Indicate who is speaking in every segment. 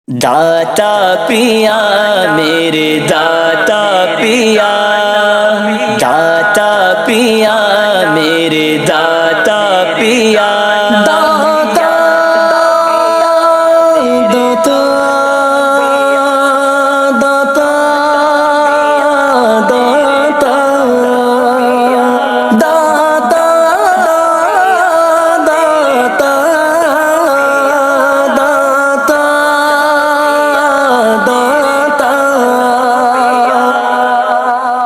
Speaker 1: داتا پیا میرے داتا پیا، داتا پیا میرے داتا پیا، داتا داتا داتا داتا داتا داتا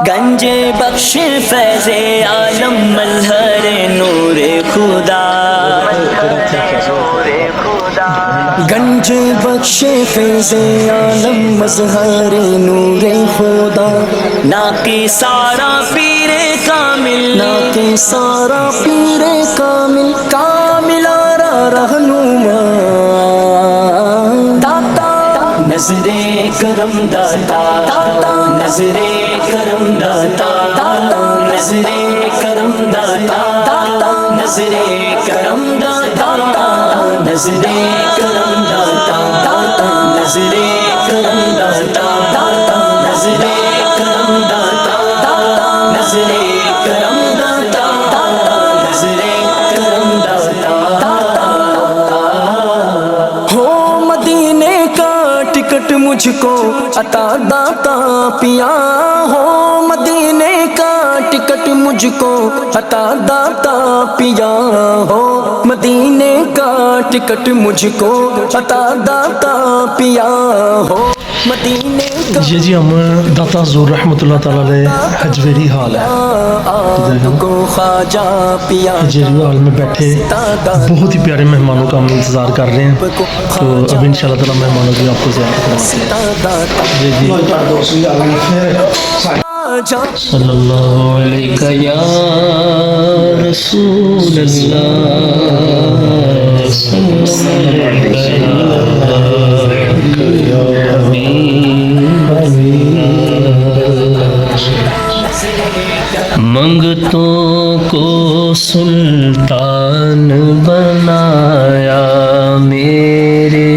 Speaker 1: گنج بخش فیض عالم مظہر نور خدا، گنج بخش فیض عالم مظہر نور خدا، ناقی سارا پیر کامل، ناقی سارا پیر کامل، کامل آرا رہنما، داتا نظر کرم داتا، نظر کرم داتا، نظر کرم داتا، نظر کرم داتا، نظر کرم داتا، نظر کرم داتا، نظر کرم داتا، نظر کرم داتا، نظر کرم داتا، ہو مدینے کا ٹکٹ مجھ کو عطا داتا پیا، ہو مدینے کا ٹکٹ مجھ کو عطا داتا پیا، ہو مدینے کا ٹکٹ مجھ کو عطا داتا پیا، ہو مدینے کا۔
Speaker 2: یہ جی ہم داتا حضور رحمۃ اللہ تعالی علیہ حجویری حال ہے،
Speaker 1: کو خواجہ پیا،
Speaker 2: حجویری حال میں بیٹھے بہت ہی پیارے مہمانوں کا ہم انتظار کر رہے ہیں، تو اب انشاءاللہ تعالی مہمانوں کی آپ کو زیارت کریں گے۔ صلی اللہ علیہ یا رسول اللہ، صلی اللہ علیہ یا منگتوں کو سلطان بنایا میرے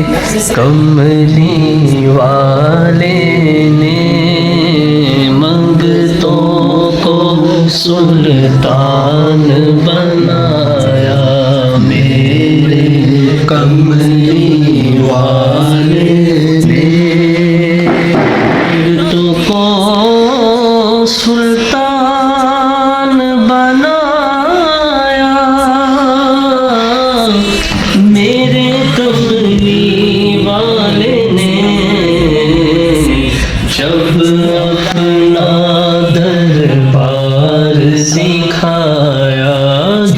Speaker 2: کملی والے نے، منگتوں کو سلطان بنایا میرے کملی والے نے، منگتوں کو سلطان بنایا میرے کملی والے نے، جب اپنا دربار سکھایا،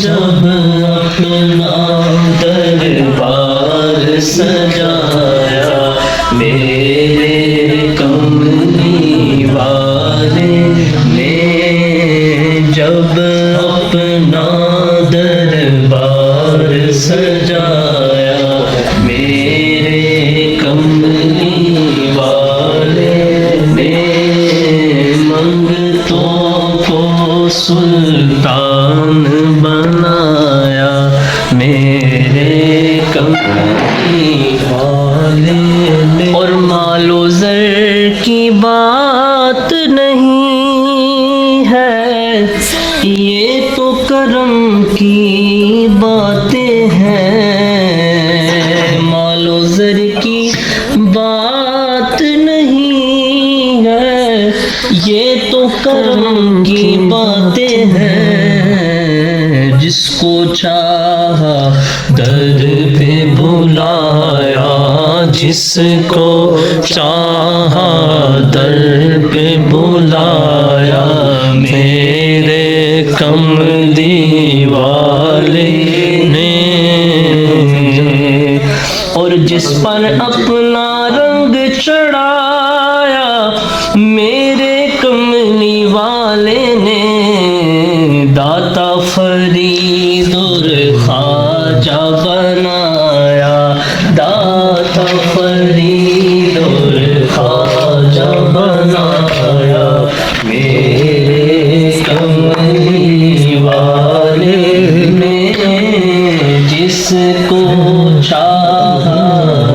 Speaker 2: جب اپنا دربار سجایا میرے کملی والے نے، جب اپنا دربار سجایا میرے کملی والے نے، منگتوں کو سلطان بنایا میرے کملی والے نے۔ اور مال و زر کی بات نہیں ہے، یہ تو کرم کی باتیں ہیں، مال و زر کی بات نہیں ہے، یہ تو کرم کی باتیں ہیں، جس کو چاہا در پہ بلایا، جس کو چاہا در پہ بلایا میرے کملی والے نے، اور جس پر اپنا رنگ چڑھایا میرے کملی والے نے، داتا فرید اور خواجہ بنایا، داتا فرید اور خواجہ بنایا میرے کملی والے نے، جس کو چاہا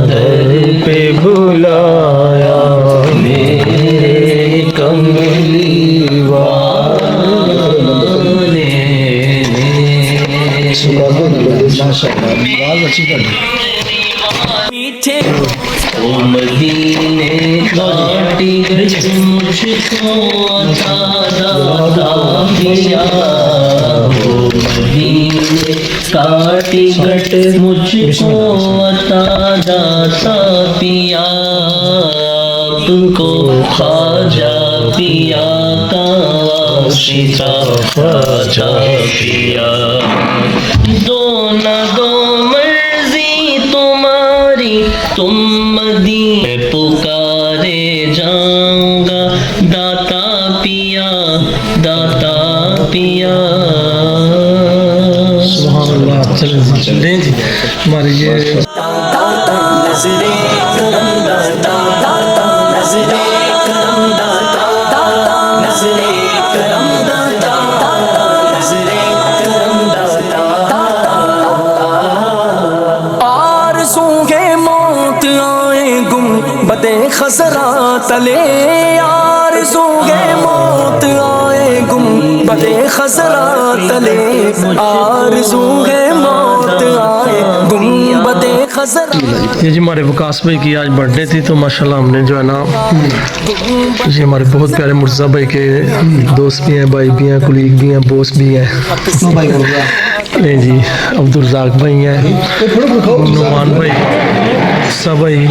Speaker 2: در پہ
Speaker 1: میٹھے
Speaker 3: او مدینے کاٹی گٹ مجھ کو عطا داتا پیا او مدینے کاٹی گٹ مجھ کو عطا داتا پیا تم کو خواجہ پیا کا واسطہ خواجہ پیا دو نہ دو مرضی تمہاری تم مدینے پکارے جاؤں گا داتا پیا داتا پیا
Speaker 2: سبحان اللہ. چلیں جی ہمارے یہ
Speaker 1: نظرے کرم داتا نظرے کرم داتا نظرے کرم داتا نظرے کرم داتا آرزو ہے موت آئے گم بدے خزرا تلے آرزو ہے موت آئے گم بدے خزرا تلے آرزو ہے موت آئے گم بدے خزرا.
Speaker 2: یہ جی ہمارے وکاس بھائی کی آج برتھ ڈے تھی تو ماشاءاللہ ہم نے جو ہے نا یہ ہمارے بہت پیارے مرتضیٰ بھائی کے دوست بھی ہیں بھائی بھی ہیں کلیگ بھی ہیں بوس بھی ہیں نہیں جی عبدالرزاق بھائی ہیں نعمان بھائی سب بھائی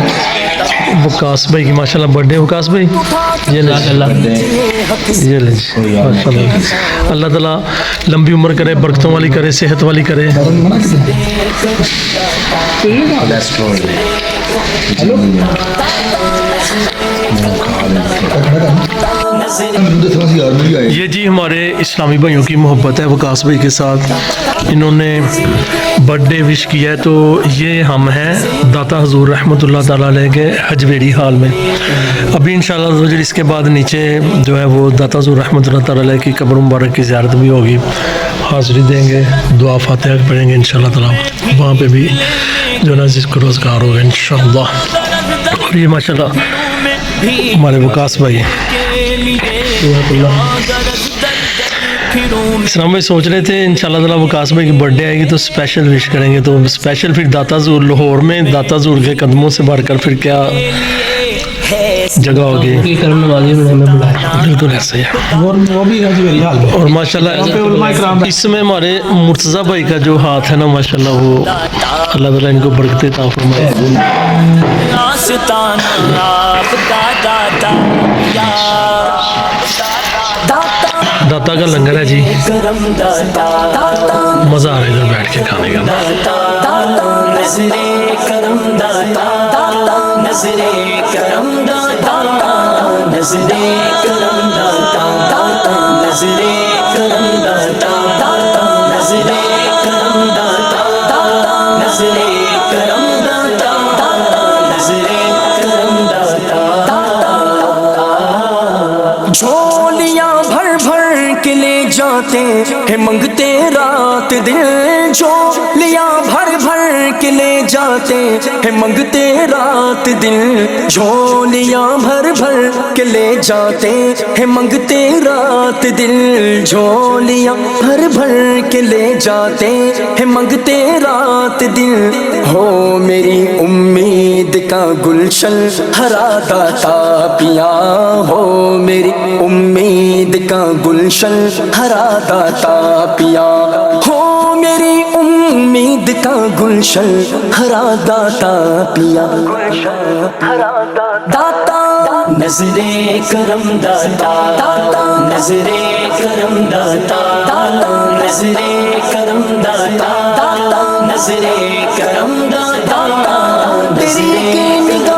Speaker 2: وکاس بھائی کی ماشاءاللہ برتھ ڈے وکاس بھائی یہ لیں یہ لیں ماشاءاللہ اللہ تعالیٰ لمبی عمر کرے برکتوں والی کرے صحت والی کرے. یہ جی ہمارے اسلامی بھائیوں کی محبت ہے وکاس بھائی کے ساتھ انہوں نے برتھ ڈے وش کیا ہے تو یہ ہم ہیں داتا حضور رحمۃ اللہ تعالیٰ علیہ کے حجویری حال میں. ابھی انشاءاللہ اس کے بعد نیچے جو ہے وہ داتا حضور رحمۃ اللہ تعالیٰ علیہ کی قبر مبارک کی زیارت بھی ہوگی حاضری دیں گے دعا فاتحہ پڑھیں گے انشاءاللہ تعالیٰ وہاں پہ بھی جو نا جس کو روزگار ہوگا انشاءاللہ. اور یہ ماشاءاللہ ہمارے وکاس بھائی اسلام بھائی سوچ رہے تھے انشاءاللہ تعالیٰ وکاس بھائی کی برتھ ڈے آئے گی تو اسپیشل وش کریں گے تو اسپیشل پھر داتا حضور لاہور میں داتا حضور کے قدموں سے بھر کر پھر کیا جگہ ہوگی
Speaker 3: کرم نوازی میں ہمیں بلایا
Speaker 2: بالکل ایسا ہی ہے. اور ماشاءاللہ اس میں ہمارے مرتضیٰ بھائی کا جو ہاتھ ہے نا ماشاءاللہ وہ اللہ تعالیٰ ان کو برکتیں عطا فرمائے. داتا کا لنگر ہے جی مزہ آ رہا ہے ادھر بیٹھ کے کھانے کا.
Speaker 1: نظرے کرم داتا نظرے کرم داتا نظرے کرم داتا نظرے کرم داتا نظرے کرم داتا نظرے کرم داتا نظرے کرم داتا. جھولیاں بھر بھر کے لے جاتے ہیں منگتے رات دن جھولیاں بھر بھر کے لے جاتے ہیں منگتے رات دن جھولیاں بھر بھر کے لے جاتے ہیں منگتے رات دن جھولیاں بھر بھر کے لے جاتے ہیں منگتے رات دن. ہو میری امید کا گلشن ہرا داتا پیا ہو میری امید کا گلشن ہرا داتا پیا ہو میری امید کا گلشن ہرا داتا پیا داتا نظرے کرم داتا نظرے کرم داتا نظرے کرم داتا نظرے کرم داتا نظرے